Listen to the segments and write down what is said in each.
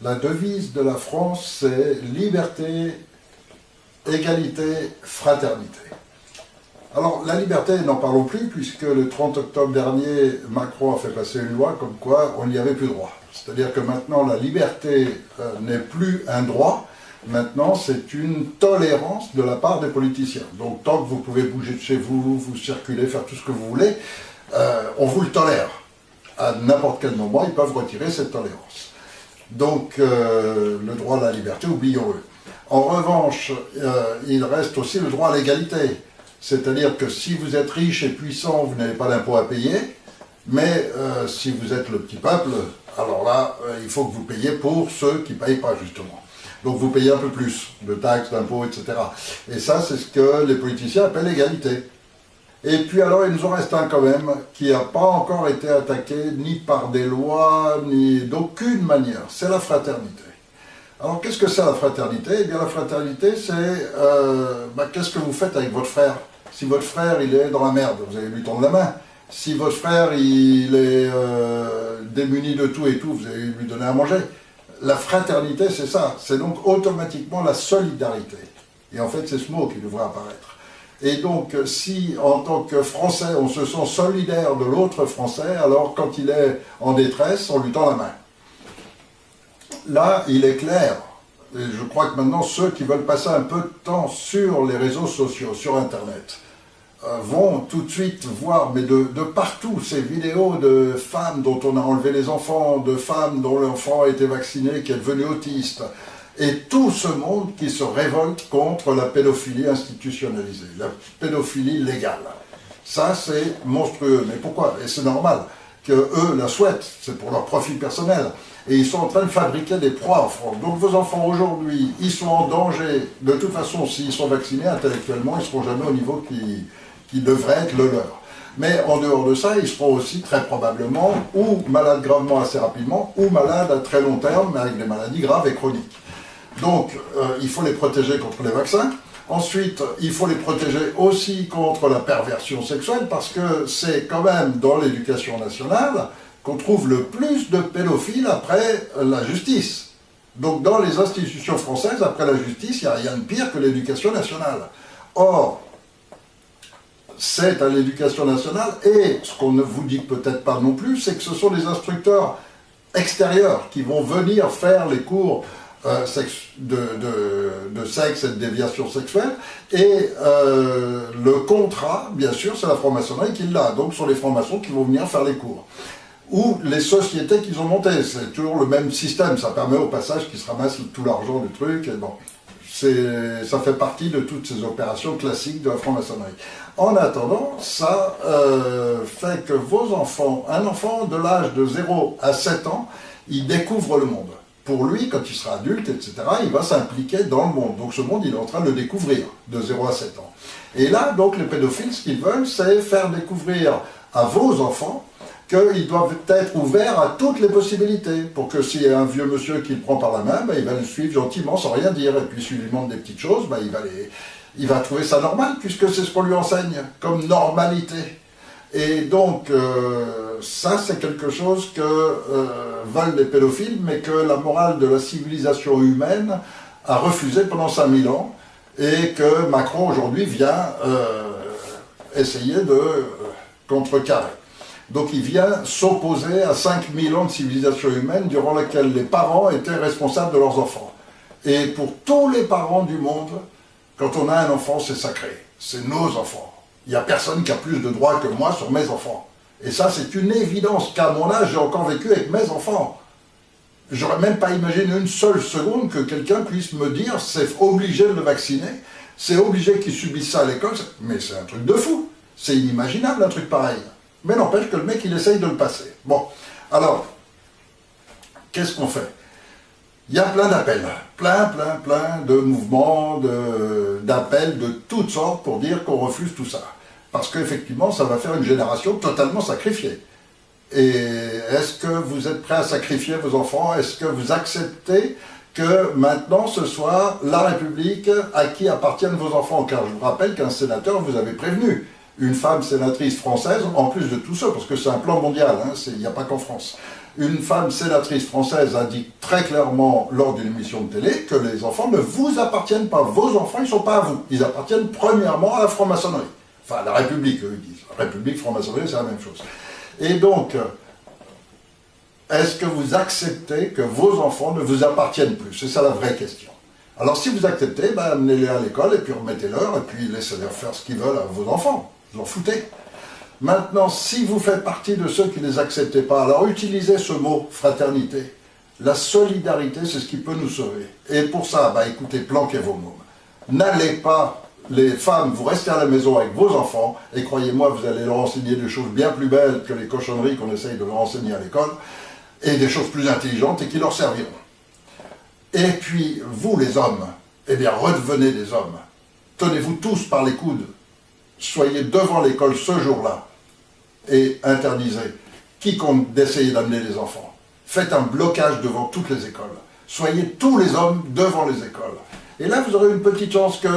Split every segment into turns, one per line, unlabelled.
La devise de la France, c'est liberté, égalité, fraternité. Alors, la liberté, n'en parlons plus, puisque le 30 octobre dernier, Macron a fait passer une loi comme quoi on n'y avait plus droit. C'est-à-dire que maintenant, la liberté n'est plus un droit, maintenant c'est une tolérance de la part des politiciens. Donc, tant que vous pouvez bouger de chez vous, vous circuler, faire tout ce que vous voulez, on vous le tolère. À n'importe quel moment, ils peuvent retirer cette tolérance. Donc, le droit à la liberté, oublions-le. En revanche, il reste aussi le droit à l'égalité. C'est-à-dire que si vous êtes riche et puissant, vous n'avez pas d'impôt à payer, mais si vous êtes le petit peuple, alors là, il faut que vous payiez pour ceux qui ne payent pas, justement. Donc vous payez un peu plus de taxes, d'impôts, etc. Et ça, c'est ce que les politiciens appellent l'égalité. Et puis alors, il nous en reste un quand même, qui n'a pas encore été attaqué, ni par des lois, ni d'aucune manière, c'est la fraternité. Alors, qu'est-ce que c'est la fraternité? Eh bien, la fraternité, c'est qu'est-ce que vous faites avec votre frère? Si votre frère, il est dans la merde, vous allez lui tendre la main. Si votre frère, il est démuni de tout et tout, vous allez lui donner à manger. La fraternité, c'est ça. C'est donc automatiquement la solidarité. Et en fait, c'est ce mot qui devrait apparaître. Et donc, si, en tant que Français, on se sent solidaire de l'autre Français, alors quand il est en détresse, on lui tend la main. Là, il est clair, et je crois que maintenant ceux qui veulent passer un peu de temps sur les réseaux sociaux, sur Internet, vont tout de suite voir, mais de partout, ces vidéos de femmes dont on a enlevé les enfants, de femmes dont l'enfant a été vacciné, qui est devenu autiste, et tout ce monde qui se révolte contre la pédophilie institutionnalisée, la pédophilie légale. Ça, c'est monstrueux. Mais pourquoi? Et c'est normal qu'eux la souhaitent, c'est pour leur profit personnel. Et ils sont en train de fabriquer des proies en France. Donc vos enfants aujourd'hui, ils sont en danger. De toute façon, s'ils sont vaccinés intellectuellement, ils ne seront jamais au niveau qui devrait être le leur. Mais en dehors de ça, ils seront aussi très probablement ou malades gravement assez rapidement, ou malades à très long terme, mais avec des maladies graves et chroniques. Donc, il faut les protéger contre les vaccins. Ensuite, il faut les protéger aussi contre la perversion sexuelle, parce que c'est quand même dans l'éducation nationale qu'on trouve le plus de pédophiles après la justice. Donc dans les institutions françaises, après la justice, il n'y a rien de pire que l'éducation nationale. Or, c'est à l'éducation nationale, et ce qu'on ne vous dit peut-être pas non plus, c'est que ce sont des instructeurs extérieurs qui vont venir faire les cours de sexe et de déviation sexuelle, et le contrat, bien sûr, c'est la franc-maçonnerie qui l'a, donc ce sont les francs-maçons qui vont venir faire les cours. Ou les sociétés qu'ils ont montées, c'est toujours le même système, ça permet au passage qu'ils se ramassent tout l'argent du truc, et bon, ça fait partie de toutes ces opérations classiques de la franc-maçonnerie. En attendant, ça fait que vos enfants, un enfant de l'âge de 0 à 7 ans, il découvre le monde. Pour lui, quand il sera adulte, etc., il va s'impliquer dans le monde. Donc ce monde, il est en train de le découvrir, de 0 à 7 ans. Et là, donc, les pédophiles, ce qu'ils veulent, c'est faire découvrir à vos enfants qu'ils doivent être ouverts à toutes les possibilités, pour que s'il y a un vieux monsieur qui le prend par la main, il va le suivre gentiment sans rien dire, et puis s'il lui demande des petites choses, il va trouver ça normal, puisque c'est ce qu'on lui enseigne, comme normalité. Et donc, ça c'est quelque chose que veulent les pédophiles, mais que la morale de la civilisation humaine a refusé pendant 5000 ans, et que Macron aujourd'hui vient essayer de contrecarrer. Donc il vient s'opposer à 5000 ans de civilisation humaine durant laquelle les parents étaient responsables de leurs enfants. Et pour tous les parents du monde, quand on a un enfant, c'est sacré. C'est nos enfants. Il n'y a personne qui a plus de droits que moi sur mes enfants. Et ça, c'est une évidence qu'à mon âge, j'ai encore vécu avec mes enfants. J'aurais même pas imaginé une seule seconde que quelqu'un puisse me dire c'est obligé de le vacciner, c'est obligé qu'il subisse ça à l'école. Mais c'est un truc de fou. C'est inimaginable un truc pareil. Mais n'empêche que le mec, il essaye de le passer. Bon, alors, qu'est-ce qu'on fait? Il y a plein d'appels, plein de mouvements, d'appels de toutes sortes pour dire qu'on refuse tout ça. Parce qu'effectivement, ça va faire une génération totalement sacrifiée. Et est-ce que vous êtes prêts à sacrifier vos enfants? Est-ce que vous acceptez que maintenant ce soit la République à qui appartiennent vos enfants? Car je vous rappelle qu'un sénateur vous avait prévenu. une femme sénatrice française, en plus de tout ça, parce que c'est un plan mondial, hein, il n'y a pas qu'en France. Une femme sénatrice française a dit très clairement lors d'une émission de télé que les enfants ne vous appartiennent pas. Vos enfants, ils ne sont pas à vous. Ils appartiennent premièrement à la franc-maçonnerie. Enfin, à la République, eux, ils disent. République, franc-maçonnerie, c'est la même chose. Et donc, est-ce que vous acceptez que vos enfants ne vous appartiennent plus? C'est ça la vraie question. Alors, si vous acceptez, ben, amenez-les à l'école et puis remettez-leur et puis laissez-les faire ce qu'ils veulent à vos enfants. Vous en foutez. Maintenant, si vous faites partie de ceux qui ne les acceptez pas, alors utilisez ce mot fraternité. La solidarité, c'est ce qui peut nous sauver. Et pour ça, bah, écoutez, planquez vos mômes. N'allez pas, les femmes, vous restez à la maison avec vos enfants, et croyez-moi, vous allez leur enseigner des choses bien plus belles que les cochonneries qu'on essaye de leur enseigner à l'école, et des choses plus intelligentes et qui leur serviront. Et puis, vous les hommes, eh bien, redevenez des hommes. Tenez-vous tous par les coudes. Soyez devant l'école ce jour-là. Et interdisez quiconque d'essayer d'amener les enfants. Faites un blocage devant toutes les écoles. Soyez tous les hommes devant les écoles. Et là, vous aurez une petite chance que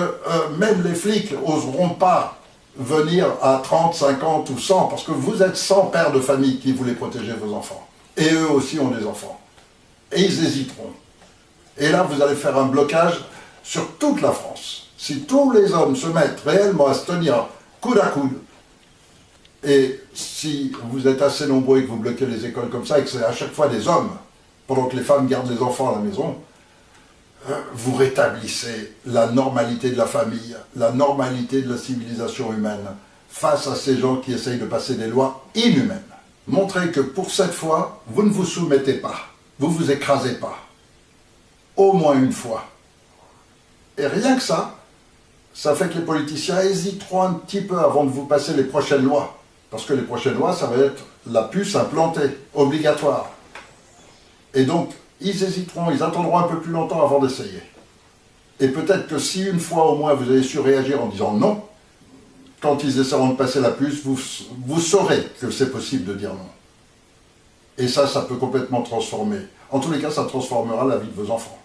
même les flics n'oseront pas venir à 30, 50 ou 100, parce que vous êtes 100 pères de famille qui voulaient protéger vos enfants. Et eux aussi ont des enfants. Et ils hésiteront. Et là, vous allez faire un blocage sur toute la France. Si tous les hommes se mettent réellement à se tenir coude à coude, et si vous êtes assez nombreux et que vous bloquez les écoles comme ça, et que c'est à chaque fois des hommes, pendant que les femmes gardent les enfants à la maison, vous rétablissez la normalité de la famille, la normalité de la civilisation humaine, face à ces gens qui essayent de passer des lois inhumaines. Montrez que pour cette fois, vous ne vous soumettez pas, vous ne vous écrasez pas. Au moins une fois. Et rien que ça, ça fait que les politiciens hésiteront un petit peu avant de vous passer les prochaines lois. Parce que les prochaines lois, ça va être la puce implantée, obligatoire. Et donc, ils hésiteront, ils attendront un peu plus longtemps avant d'essayer. Et peut-être que si une fois au moins vous avez su réagir en disant non, quand ils essaieront de passer la puce, vous saurez que c'est possible de dire non. Et ça peut complètement transformer. En tous les cas, ça transformera la vie de vos enfants.